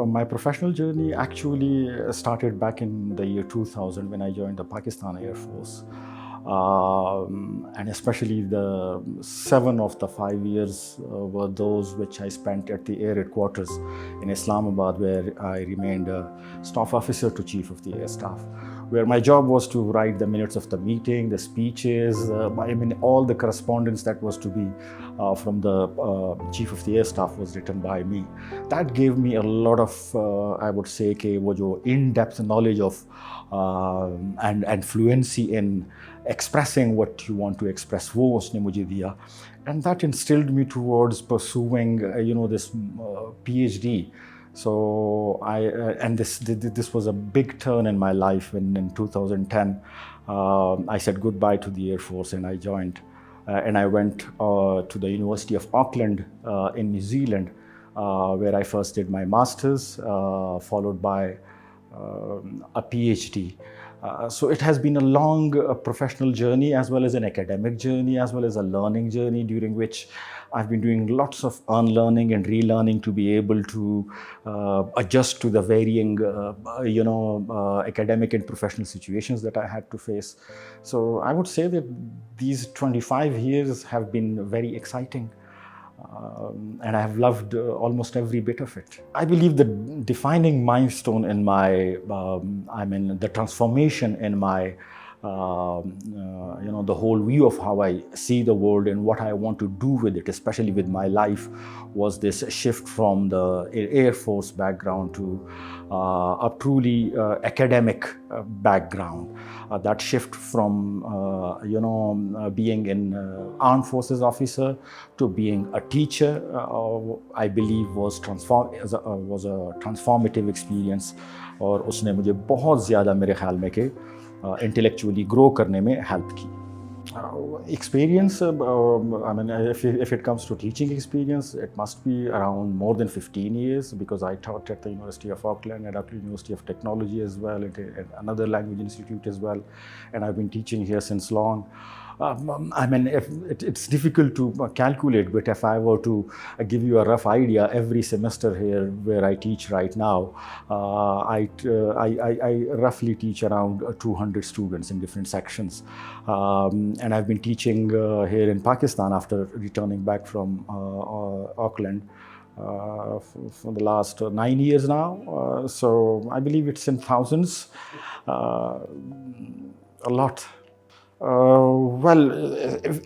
My professional journey actually started back in the year 2000 when I joined the Pakistan Air Force. And especially the 7 of the 5 years were those which I spent at the air headquarters in Islamabad, where I remained a staff officer to Chief of the Air Staff, where my job was to write the minutes of the meeting, the speeches, all the correspondence that was to be from the Chief of the Air Staff was written by me. That gave me a lot of, I would say, in-depth knowledge of and fluency in expressing what you want to express. वो उसने मुझे दिया, and that instilled me towards pursuing, this PhD. So this was a big turn in my life when in 2010 I said goodbye to the Air Force and I joined and I went to the University of Auckland in New Zealand, where I first did my master's, followed by a PhD. So it has been a long professional journey, as well as an academic journey, as well as a learning journey, during which I've been doing lots of unlearning and relearning to be able to adjust to the varying, academic and professional situations that I had to face. So I would say that these 25 years have been very exciting. And I have loved almost every bit of it. I believe the defining milestone in my, the transformation in my, the whole view of how I see the world and what I want to do with it, especially with my life, was this shift from the Air Force background to a truly academic background. That shift from, being an armed forces officer to being a teacher, I believe was a transformative experience. और उसने मुझे बहुत ज़्यादा मेरे ख्याल में कि intellectually grow करने में help की. Experience, if it comes to teaching experience, it must be around more than 15 years, because I taught at the University of Auckland, at Auckland University of Technology as well, at another language institute as well, and I've been teaching here since long. It's difficult to calculate, but if I were to give you a rough idea, every semester here where I teach right now, I roughly teach around 200 students in different sections. And I've been teaching here in Pakistan after returning back from Auckland for the last 9 years now. So I believe it's in thousands, a lot.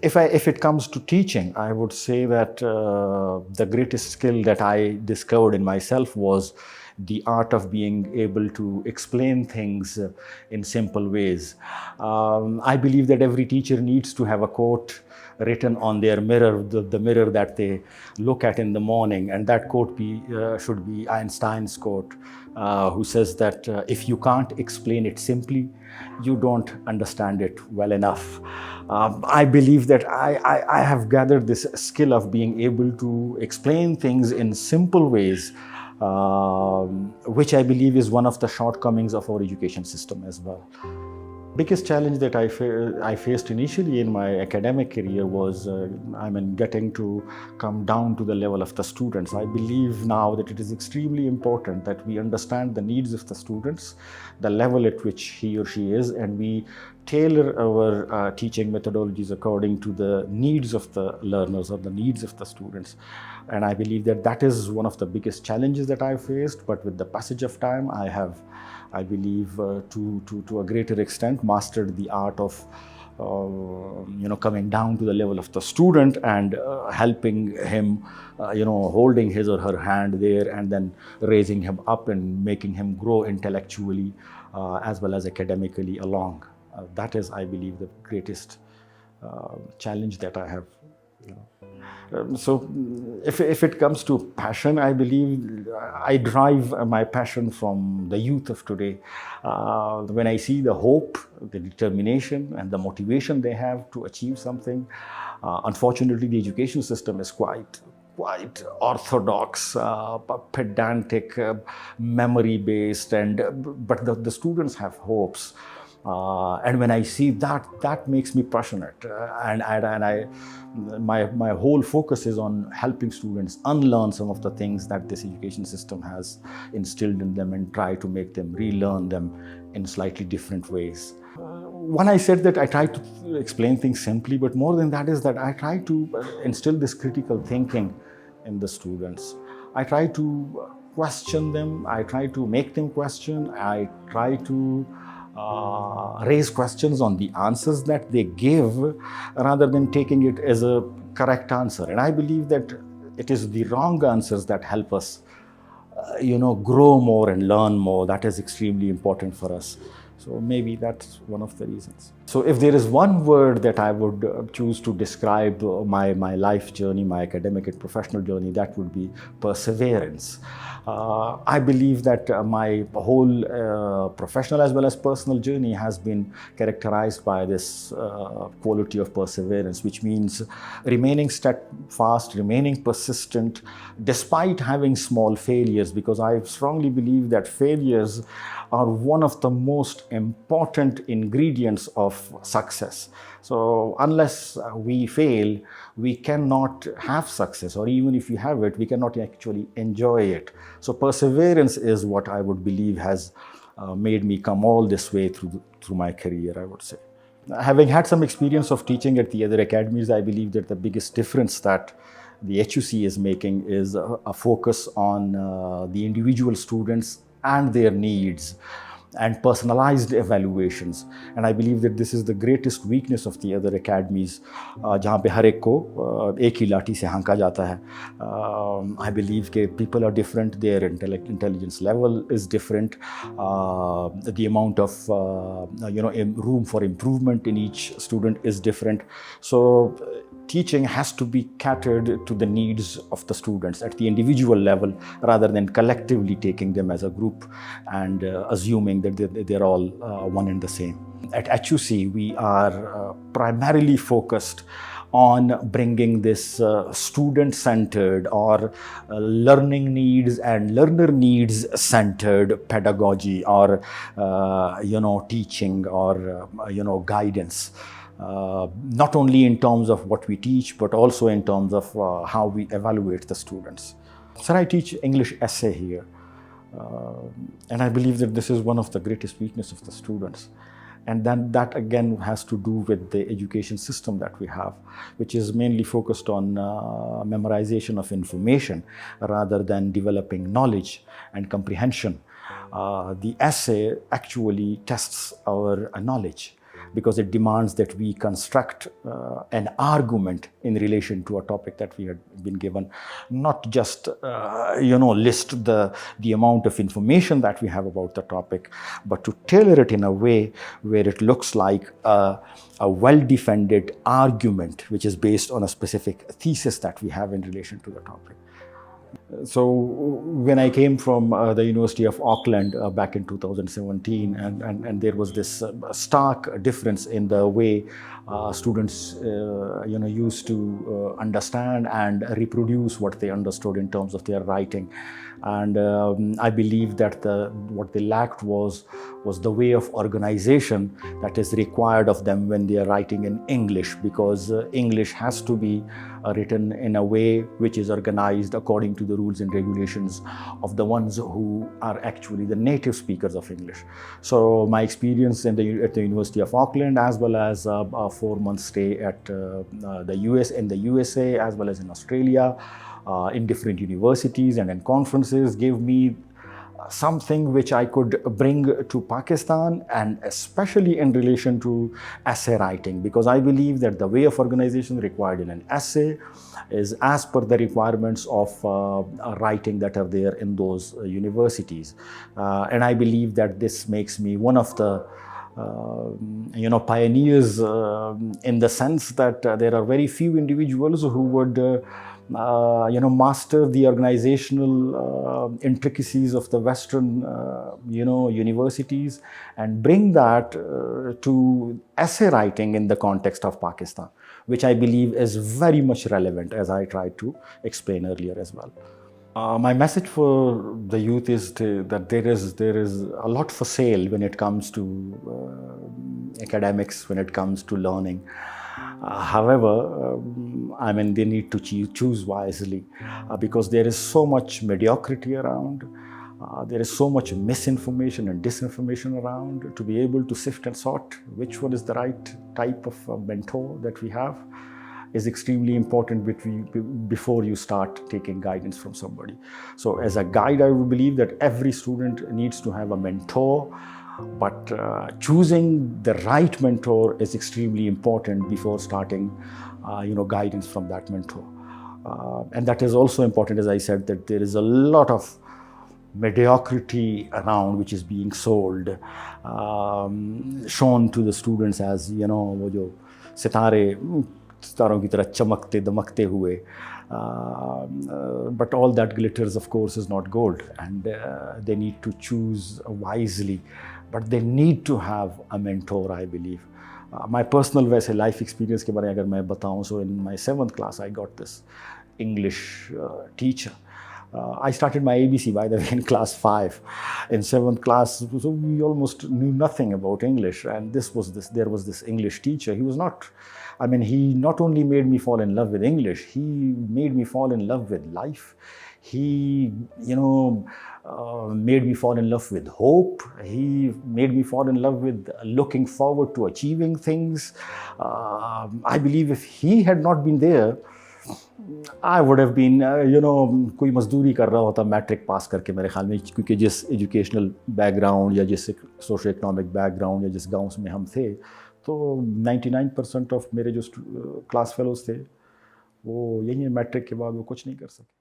If it comes to teaching, I would say that the greatest skill that I discovered in myself was the art of being able to explain things in simple ways. I believe that every teacher needs to have a quote written on their mirror, the mirror that they look at in the morning, and that quote should be Einstein's quote, who says that if you can't explain it simply, you don't understand it well enough. I believe that I have gathered this skill of being able to explain things in simple ways, which I believe is one of the shortcomings of our education system as well. Biggest challenge that I faced initially in my academic career was getting to come down to the level of the students. I believe now that it is extremely important that we understand the needs of the students, the level at which he or she is, and we tailor our teaching methodologies according to the needs of the learners or the needs of the students. And I believe that that is one of the biggest challenges that I faced, but with the passage of time, I believe to a greater extent mastered the art of coming down to the level of the student and helping him, holding his or her hand there and then raising him up and making him grow intellectually as well as academically along. That is, I believe, the greatest challenge that I have. So if it comes to passion, I believe I derive my passion from the youth of today. When I see the hope, the determination and the motivation they have to achieve something. Unfortunately, the education system is quite orthodox, pedantic, memory-based, but the students have hopes. And when I see that, that makes me passionate. My whole focus is on helping students unlearn some of the things that this education system has instilled in them and try to make them relearn them in slightly different ways. When I said that I try to explain things simply, but more than that is that I try to instill this critical thinking in the students. I try to question them, I try to make them question, I try to raise questions on the answers that they give rather than taking it as a correct answer. And I believe that it is the wrong answers that help us grow more and learn more. That is extremely important for us. So maybe that's one of the reasons. So if there is one word that I would choose to describe my life journey, my academic and professional journey, that would be perseverance. I believe that my whole professional as well as personal journey has been characterized by this quality of perseverance, which means remaining steadfast, remaining persistent, despite having small failures, because I strongly believe that failures are one of the most important ingredients of success. So unless we fail, we cannot have success, or even if we have it, we cannot actually enjoy it. So perseverance is what I would believe has made me come all this way through my career, I would say. Having had some experience of teaching at the other academies, I believe that the biggest difference that the HOC is making is a focus on the individual students and their needs and personalized evaluations. And I believe that this is the greatest weakness of the other academies, जहाँ पे हर एक को एक ही लाठी से हाँका जाता है. I believe that people are different, their intelligence level is different, the amount of room for improvement in each student is different. So teaching has to be catered to the needs of the students at the individual level rather than collectively taking them as a group and assuming that they're all one and the same. At HOC, we are primarily focused on bringing this student-centered or learning needs and learner needs-centered pedagogy or teaching or guidance. Not only in terms of what we teach, but also in terms of how we evaluate the students. Sir, I teach English essay here, and I believe that this is one of the greatest weaknesses of the students. And then that again has to do with the education system that we have, which is mainly focused on memorization of information rather than developing knowledge and comprehension. The essay actually tests our knowledge, because it demands that we construct an argument in relation to a topic that we had been given, not just list the amount of information that we have about the topic, but to tailor it in a way where it looks like a well-defended argument which is based on a specific thesis that we have in relation to the topic. So when I came from the University of Auckland back in 2017, and there was this stark difference in the way students used to understand and reproduce what they understood in terms of their writing. And I believe that what they lacked was the way of organization that is required of them when they are writing in English, because English has to be written in a way which is organized according to the rules and regulations of the ones who are actually the native speakers of English. So my experience at the University of Auckland, as well as a 4-month stay at the USA, as well as in Australia, in different universities and in conferences, gave me something which I could bring to Pakistan, and especially in relation to essay writing, because I believe that the way of organization required in an essay is as per the requirements of writing that are there in those universities. And I believe that this makes me one of the pioneers in the sense that there are very few individuals who would master the organizational intricacies of the Western, universities and bring that to essay writing in the context of Pakistan, which I believe is very much relevant, as I tried to explain earlier as well. My message for the youth is that there is a lot for sale when it comes to academics, when it comes to learning. However, I mean, they need to choose wisely because there is so much mediocrity around. There is so much misinformation and disinformation around. To be able to sift and sort which one is the right type of mentor that we have is extremely important before you start taking guidance from somebody. So as a guide, I would believe that every student needs to have a mentor, but choosing the right mentor is extremely important before starting guidance from that mentor. And that is also important, as I said, that there is a lot of mediocrity around which is being sold, shown to the students as, वो जो सितारों की तरह चमकते दमकते हुए, but all that glitters, of course, is not gold, and they need to choose wisely, but they need to have a mentor, I believe. My personal वैसे life experience के बारे में अगर मैं बताऊं, so in my 7th class I got this English teacher. I started my ABC, by the way, in class 5. In 7th class, so we almost knew nothing about English, and there was this English teacher. He was not, I mean, he not only made me fall in love with English, he made me fall in love with life. He, made me fall in love with hope. He made me fall in love with looking forward to achieving things. I believe if he had not been there, I would have been, कोई मजदूरी कर रहा होता matric pass करके, मेरे ख्याल में, क्योंकि जिस एजुकेशनल बैकग्राउंड या जिस सोशो इकोनॉमिक बैकग्राउंड या जिस गांव में हम थे, तो 99% ऑफ मेरे जो क्लास फेलोज थे वो यही है, मैट्रिक के बाद वो कुछ नहीं कर सकते.